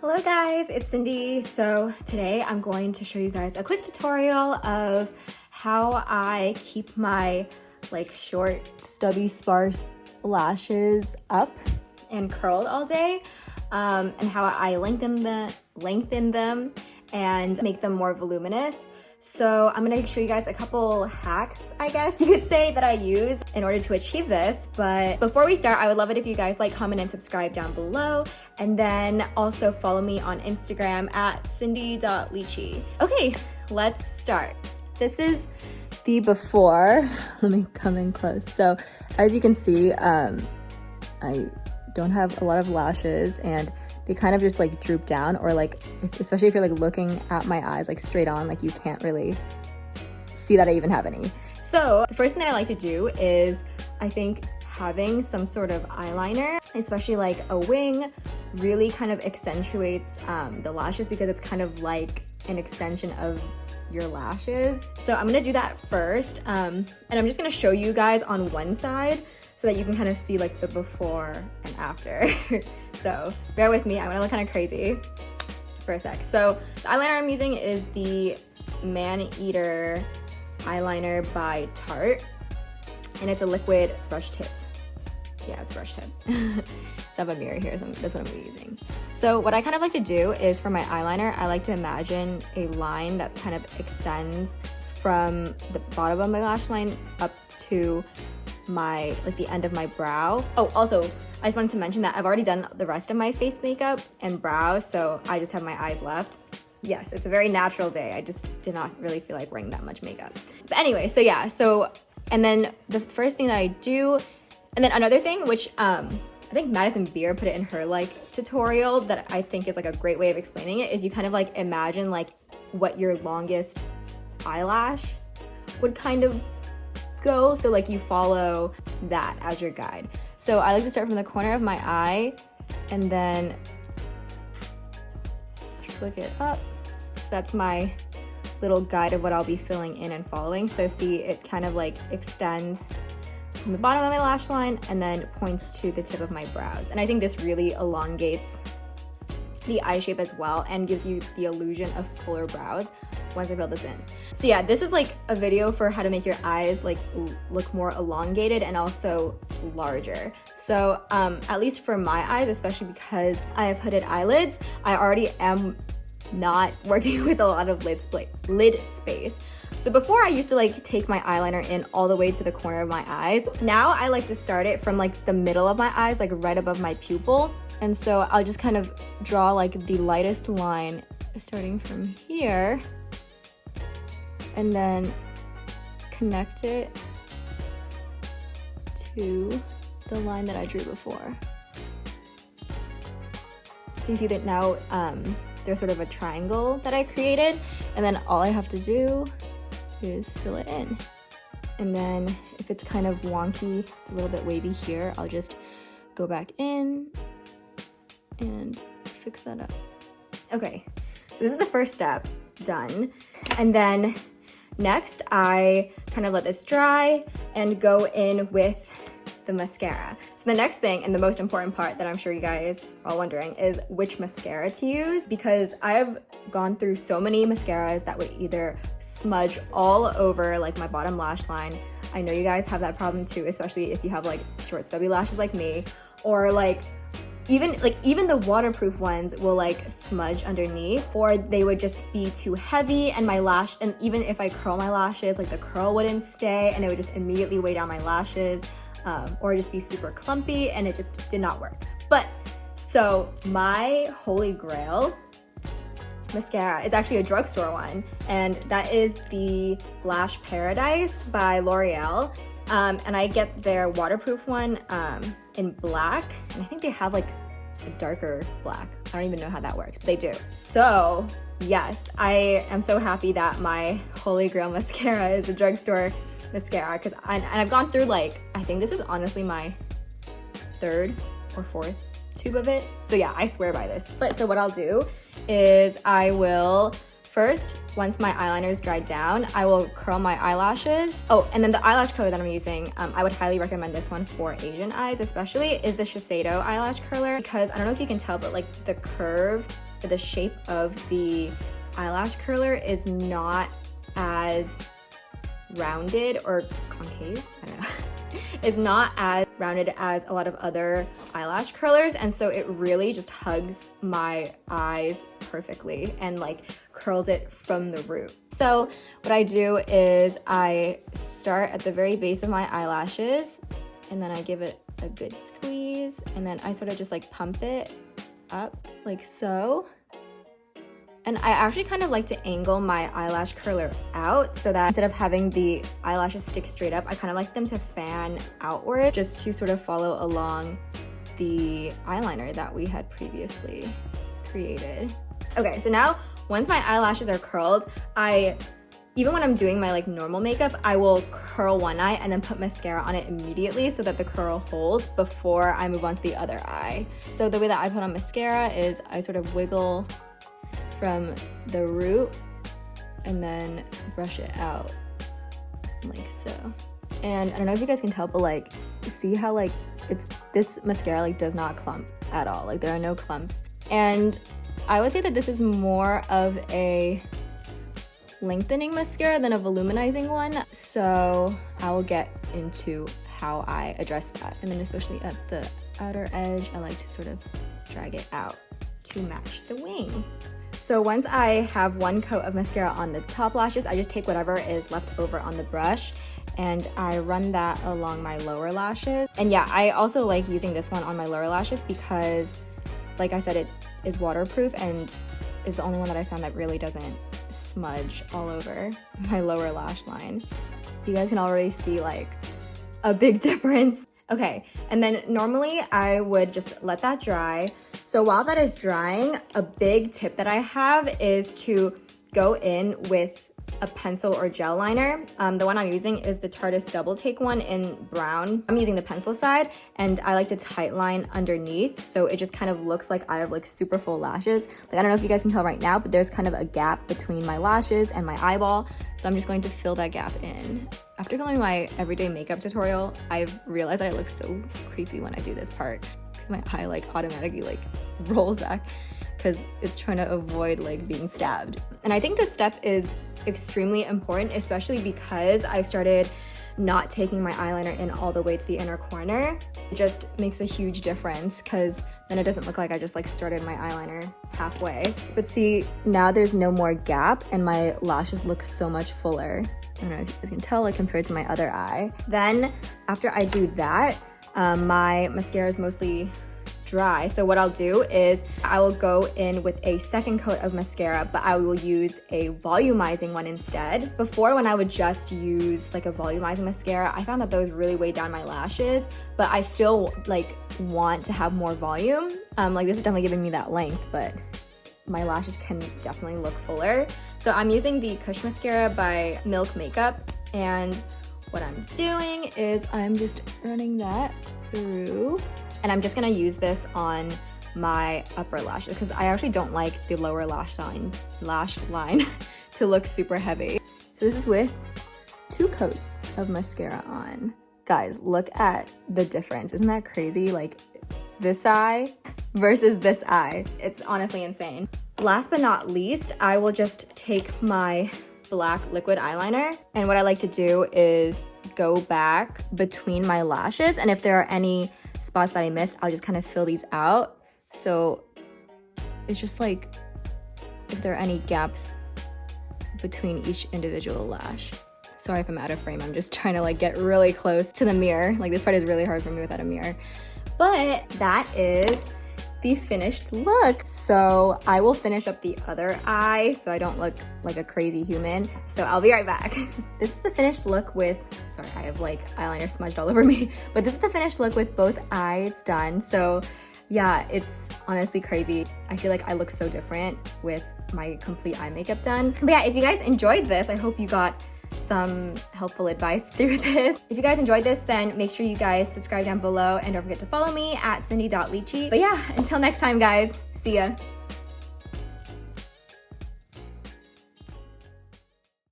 Hello guys, it's Cindy. So today I'm going to show you guys a quick tutorial of how I keep my short, stubby, sparse lashes up and curled all day, and how I lengthen them and make them more voluminous. So I'm gonna show you guys a couple hacks, I guess you could say, that I use in order to achieve this. But before we start, I would love it if you guys like, comment, and subscribe down below. And then also follow me on Instagram at cindy.lychee. Okay, let's start. This is the before. Let me come in close. So as you can see, I don't have a lot of lashes and they kind of just droop down, or especially if you're looking at my eyes straight on, you can't really see that I even have any. So the first thing that I like to do is, I think having some sort of eyeliner, especially a wing, really kind of accentuates the lashes, because it's kind of like an extension of your lashes. So I'm gonna do that first, and I'm just gonna show you guys on one side so that you can kind of see the before and after. So bear with me, I'm gonna look kind of crazy for a sec. So the eyeliner I'm using is the Man Eater eyeliner by Tarte, and it's a liquid brush tip. Yeah, it's brush tip. So I have a mirror here, so that's what I'm using. So what I kind of like to do is, for my eyeliner, I like to imagine a line that kind of extends from the bottom of my lash line up to my the end of my brow. Oh, also I just wanted to mention that I've already done the rest of my face makeup and brows, so I just have my eyes left. Yes, it's a very natural day. I just did not really feel like wearing that much makeup. But anyway, so yeah, and then the first thing that I do, and then another thing, which I think Madison Beer put it in her tutorial that I think is a great way of explaining it, is you kind of imagine what your longest eyelash would kind of go. So you follow that as your guide. So I like to start from the corner of my eye and then flick it up. So that's my little guide of what I'll be filling in and following. So see, it kind of extends from the bottom of my lash line and then points to the tip of my brows. And I think this really elongates the eye shape as well and gives you the illusion of fuller brows once I fill this in. So yeah, this is a video for how to make your eyes look more elongated and also larger. So at least for my eyes, especially because I have hooded eyelids, I already am not working with a lot of lid space. So before, I used to take my eyeliner in all the way to the corner of my eyes. Now I like to start it from the middle of my eyes, right above my pupil. And so I'll just kind of draw the lightest line starting from here and then connect it to the line that I drew before. So you see that now there's sort of a triangle that I created, and then all I have to do is fill it in. And then if it's kind of wonky, it's a little bit wavy here, I'll just go back in and fix that up. Okay, so this is the first step done. And then next, I kind of let this dry and go in with the mascara. So the next thing, and the most important part that I'm sure you guys are all wondering, is which mascara to use, because I have gone through so many mascaras that would either smudge all over my bottom lash line. I know you guys have that problem too, especially if you have short stubby lashes like me, or even the waterproof ones will smudge underneath, or they would just be too heavy and and even if I curl my lashes, the curl wouldn't stay and it would just immediately weigh down my lashes, or just be super clumpy, and it just did not work. But so my holy grail mascara is actually a drugstore one, and that is the Lash Paradise by L'Oreal. And I get their waterproof one in black, and I think they have a darker black. I don't even know how that works, but they do. So yes, I am so happy that my holy grail mascara is a drugstore mascara, because I've gone through I think this is honestly my third or fourth tube of it. So yeah, I swear by this. But so what I'll do is I will first, once my eyeliner is dried down, I will curl my eyelashes. Oh, and then the eyelash curler that I'm using, I would highly recommend this one for Asian eyes especially, is the Shiseido eyelash curler, because I don't know if you can tell, but the curve the shape of the eyelash curler is not as rounded or concave, I don't know. Is not as rounded as a lot of other eyelash curlers, and so it really just hugs my eyes perfectly and like curls it from the root. So what I do is I start at the very base of my eyelashes, and then I give it a good squeeze, and then I sort of just like pump it up like so. And I actually kind of like to angle my eyelash curler out so that instead of having the eyelashes stick straight up, I kind of like them to fan outward just to sort of follow along the eyeliner that we had previously created. Okay, so now once my eyelashes are curled, even when I'm doing my like normal makeup, I will curl one eye and then put mascara on it immediately so that the curl holds before I move on to the other eye. So the way that I put on mascara is I sort of wiggle from the root and then brush it out like so. And I don't know if you guys can tell, but like see how like this mascara like does not clump at all. Like there are no clumps. And I would say that this is more of a lengthening mascara than a voluminizing one. So I will get into how I address that. And then especially at the outer edge, I like to sort of drag it out to match the wing. So once I have one coat of mascara on the top lashes, I just take whatever is left over on the brush and I run that along my lower lashes. And yeah, I also like using this one on my lower lashes because, like I said, it is waterproof and is the only one that I found that really doesn't smudge all over my lower lash line. You guys can already see like a big difference. Okay, and then normally I would just let that dry. So while that is drying, a big tip that I have is to go in with a pencil or gel liner. The one I'm using is the Tarte's Double Take one in brown. I'm using the pencil side, and I like to tight line underneath, so it just kind of looks like I have like super full lashes. Like I don't know if you guys can tell right now, but there's kind of a gap between my lashes and my eyeball, so I'm just going to fill that gap in. After filming my everyday makeup tutorial, I've realized that it looks so creepy when I do this part because my eye like automatically like rolls back because it's trying to avoid like being stabbed. And I think this step is extremely important, especially because I've started not taking my eyeliner in all the way to the inner corner. It just makes a huge difference because then it doesn't look like I just like started my eyeliner halfway. But see, now there's no more gap and my lashes look so much fuller. I don't know if you guys can tell, like compared to my other eye. Then after I do that, my mascara is mostly dry. So what I'll do is I will go in with a second coat of mascara, but I will use a volumizing one instead. Before, when I would just use like a volumizing mascara, I found that those really weighed down my lashes, but I still like want to have more volume. Like this is definitely giving me that length, but my lashes can definitely look fuller. So I'm using the Kush mascara by Milk Makeup, and what I'm doing is I'm just running that through. And I'm just gonna use this on my upper lashes because I actually don't like the lower lash line to look super heavy. So this is with 2 coats of mascara on. Guys, look at the difference. Isn't that crazy? Like this eye versus this eye. It's honestly insane. Last but not least, I will just take my black liquid eyeliner, and what I like to do is go back between my lashes, and if there are any spots that I missed, I'll just kind of fill these out. So it's just like if there are any gaps between each individual lash. Sorry if I'm out of frame, I'm just trying to like get really close to the mirror. Like this part is really hard for me without a mirror. But that is the finished look. So I will finish up the other eye so I don't look like a crazy human. So I'll be right back. This is the finished look with, sorry, I have like eyeliner smudged all over me, but this is the finished look with both eyes done. So yeah, it's honestly crazy. I feel like I look so different with my complete eye makeup done. But yeah, if you guys enjoyed this, I hope you got some helpful advice through this. If you guys enjoyed this, then make sure you guys subscribe down below and don't forget to follow me at cindy.lychee. But yeah, until next time guys, see ya.